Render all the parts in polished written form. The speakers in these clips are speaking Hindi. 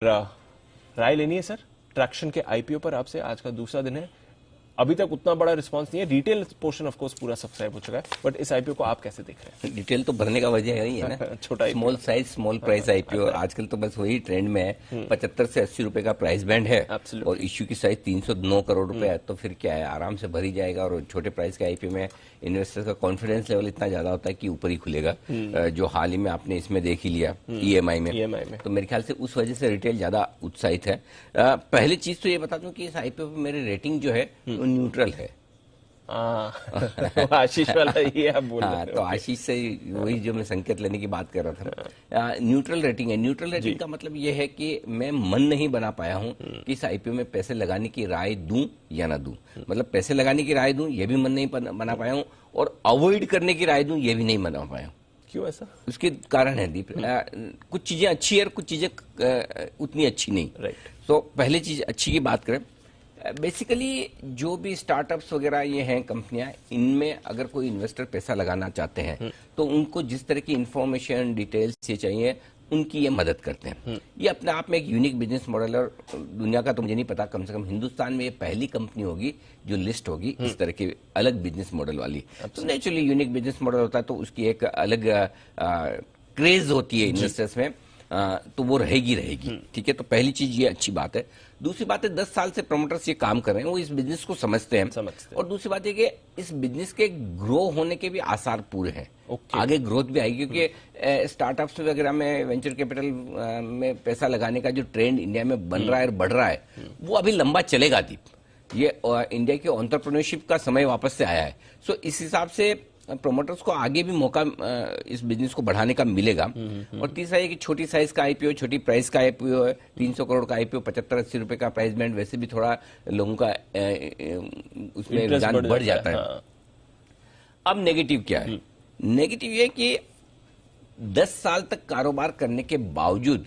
राय लेनी है सर ट्रैक्शन के आईपीओ पर आपसे। आज का दूसरा दिन है, अभी तक उतना बड़ा रिस्पांस नहीं है। रिटेल पोर्शन ऑफ कोर्स पूरा सब्सक्राइब हो चुका है, बट इस आईपीओ को आप कैसे देख रहे हैं? डिटेल तो भरने का वजह यही है ना छोटा small size small price IPO आजकल तो बस वही ट्रेंड में है। 75 से 80 रुपए का प्राइस बैंड है और इश्यू की साइज 309 करोड़ रुपए है, तो फिर क्या है, आराम से भरी जाएगा। और छोटे प्राइस के आईपीओ में इन्वेस्टर का कॉन्फिडेंस लेवल इतना ज्यादा होता है कि ऊपर ही खुलेगा, जो हाल ही में आपने इसमें देख ही लिया ईएमआई में। तो मेरे ख्याल से उस वजह से रिटेल ज्यादा उत्साहित है। पहली चीज तो ये बता दूं कि इस आईपीओ पर मेरी रेटिंग जो है वो न्यूट्रल है। आशीष वाला ये आप बोल रहे तो आशीष से वही जो मैं संकेत लेने की बात कर रहा था, न्यूट्रल रेटिंग है। न्यूट्रल रेटिंग का मतलब ये है कि मैं मन नहीं बना पाया हूं कि इस आईपीओ में पैसे लगाने की राय दूं या ना दूं। मतलब पैसे लगाने की राय दूं ये भी मन नहीं बना पाया हूं, और अवॉइड करने की राय दूं ये भी नहीं बना पाया हूं। क्यों ऐसा? उसके कारण है दीप, कुछ चीजें अच्छी है और कुछ चीजें उतनी अच्छी नहीं। राइट। तो पहले चीज अच्छी की बात करें, बेसिकली जो भी स्टार्टअप्स वगैरह ये हैं कंपनियां, इनमें अगर कोई इन्वेस्टर पैसा लगाना चाहते हैं तो उनको जिस तरह की इंफॉर्मेशन डिटेल्स ये चाहिए उनकी ये मदद करते हैं। ये अपने आप में एक यूनिक बिजनेस मॉडल है, और दुनिया का तो मुझे नहीं पता, कम से कम हिंदुस्तान में ये पहली कंपनी होगी जो लिस्ट होगी इस तरह के अलग बिजनेस मॉडल वाली। तो नेचुरली यूनिक बिजनेस मॉडल होता है तो उसकी एक अलग क्रेज होती है इन्वेस्टर्स में, तो वो रहेगी। ठीक है, तो पहली चीज ये अच्छी बात है। दूसरी बात है 10 साल से प्रमोटर्स ये काम कर रहे हैं, वो इस बिजनेस को समझते हैं। और दूसरी बात है कि इस बिजनेस के ग्रो होने के भी आसार पूरे हैं। आगे ग्रोथ भी आएगी, क्योंकि स्टार्टअप्स वगैरह में वेंचर कैपिटल में पैसा लगाने का जो ट्रेंड इंडिया में बन रहा है और बढ़ रहा है, वो अभी लंबा चलेगा दीप। ये इंडिया के एंटरप्रेन्योरशिप का समय वापस से आया है। सो इस हिसाब से प्रोमोटर्स को आगे भी मौका इस बिजनेस को बढ़ाने का मिलेगा। और तीसरा है कि छोटी साइज का आईपीओ, छोटी प्राइस का आईपीओ है, 300 करोड़ का आईपीओ, 75-80 रुपए का प्राइस बैंड, वैसे भी थोड़ा लोगों का उसमें रुझान बढ़ जाता है। अब नेगेटिव क्या है? नेगेटिव ये कि 10 साल तक कारोबार करने के बावजूद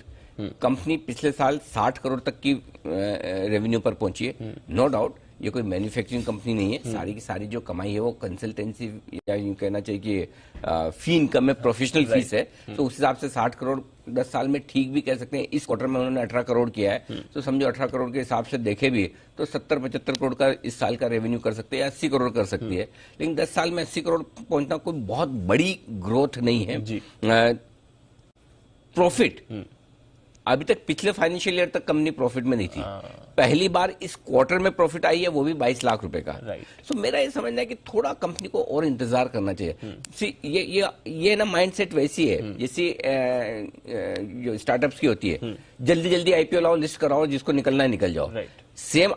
कंपनी पिछले साल 60 करोड़ तक की रेवेन्यू पर पहुंची है। नो डाउट ये कोई मैन्युफैक्चरिंग कंपनी नहीं है, सारी की सारी जो कमाई है वो कंसल्टेंसी या यूं कहना चाहिए कि फी इनकम में प्रोफेशनल फीस है। तो उस हिसाब से 60 करोड़ 10 साल में ठीक भी कह सकते हैं। इस क्वार्टर में उन्होंने 18 करोड़ किया है, तो समझो 18 करोड़ के हिसाब से देखे भी तो 70-75 करोड़ का इस साल का रेवेन्यू कर सकते हैं, या 80 करोड़ कर सकती है। लेकिन 10 साल में 80 करोड़ पहुंचना कोई बहुत बड़ी ग्रोथ नहीं है। प्रॉफिट अभी तक पिछले फाइनेंशियल ईयर तक कंपनी प्रॉफिट में नहीं थी, पहली बार इस क्वार्टर में प्रॉफिट आई है, वो भी 22 लाख रुपए का। सो मेरा ये समझना है कि थोड़ा कंपनी को और इंतजार करना चाहिए। ये ना माइंडसेट वैसी है जैसी जो स्टार्टअप्स की होती है, जल्दी जल्दी आईपीओ लाओ, लिस्ट कराओ, जिसको निकलना है निकल जाओ। सेम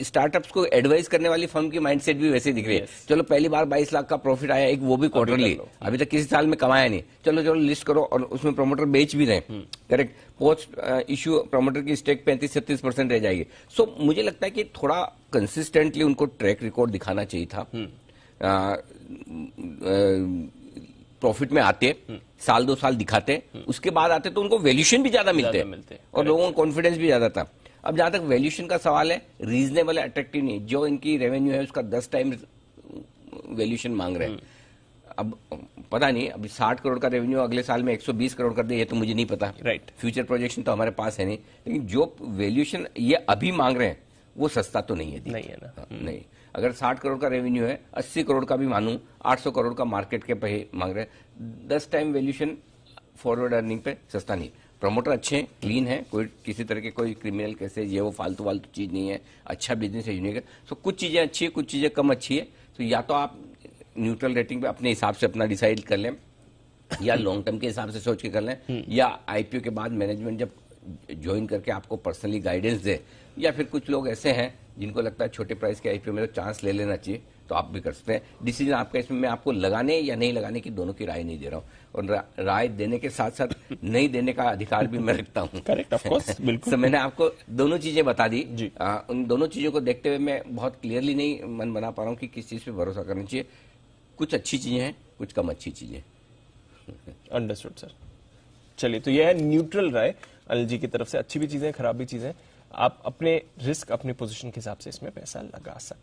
स्टार्टअप्स को एडवाइस करने वाली फर्म की माइंडसेट भी वैसे दिख रही है। चलो पहली बार 22 लाख का प्रॉफिट आया, एक वो भी क्वार्टरली, अभी तक किसी साल में कमाया नहीं, चलो लिस्ट करो, और उसमें प्रमोटर बेच भी रहे। करेक्ट, पोस्ट इश्यू प्रमोटर की स्टेक 35-37% रह जाएगी। सो मुझे लगता है कि थोड़ा कंसिस्टेंटली उनको ट्रैक रिकॉर्ड दिखाना चाहिए था। प्रॉफिट में आते, साल 2 साल दिखाते, उसके बाद आते तो उनको वैल्यूएशन भी ज्यादा मिलते और लोगों को कॉन्फिडेंस भी ज्यादा था। अब जहां तक वैल्यूएशन का सवाल है, रीजनेबल अट्रैक्टिव नहीं, जो इनकी रेवेन्यू है उसका 10 टाइम वैल्यूएशन मांग रहे हैं। अब पता नहीं, अभी 60 करोड़ का रेवेन्यू अगले साल में 120 करोड़ कर दे, ये तो मुझे नहीं पता। फ्यूचर प्रोजेक्शन तो हमारे पास है नहीं, लेकिन जो वैल्यूएशन ये अभी मांग रहे हैं वो सस्ता तो नहीं है। नहीं है ना? नहीं, अगर 60 करोड़ का रेवेन्यू है, 80 करोड़ का भी मानूं, 800 करोड़ का मार्केट के पे मांग रहे हैं, 10 टाइम वैल्यूएशन फॉरवर्ड अर्निंग पे सस्ता नहीं। प्रमोटर अच्छे हैं, क्लीन है, कोई किसी तरह के कोई क्रिमिनल केसेज ये वो फालतू वालतू चीज नहीं है, अच्छा बिजनेस है, यूनिक है। तो कुछ चीजें अच्छी है, कुछ चीजें कम अच्छी है। तो या तो आप न्यूट्रल रेटिंग पे अपने हिसाब से अपना डिसाइड कर लें, या लॉन्ग टर्म के हिसाब से सोच के कर लें, या आईपीओ के बाद मैनेजमेंट जब ज्वाइन करके आपको पर्सनली गाइडेंस दे, या फिर कुछ लोग ऐसे हैं जिनको लगता है छोटे प्राइस के आईपीओ में तो चांस ले लेना चाहिए, तो आप भी कर सकते हैं। डिसीजन आपका, इसमें मैं आपको लगाने या नहीं लगाने की दोनों की राय नहीं दे रहा हूँ, और राय देने के साथ साथ नहीं देने का अधिकार भी मैं रखता हूँ। करेक्ट, ऑफ कोर्स, बिल्कुल। तो मैंने आपको दोनों चीजें बता दी। उन दोनों चीजों को देखते हुए मैं बहुत क्लियरली नहीं मन बना पा रहा हूँ कि किस चीज पे भरोसा करना चाहिए। कुछ अच्छी चीजें हैं, कुछ कम अच्छी चीजें। Understood sir. चलिए, तो यह है न्यूट्रल राय अनिल जी की तरफ से। अच्छी भी चीजें, खराब भी चीजें, आप अपने रिस्क, अपने पोजीशन के हिसाब से इसमें पैसा लगा सकते हैं।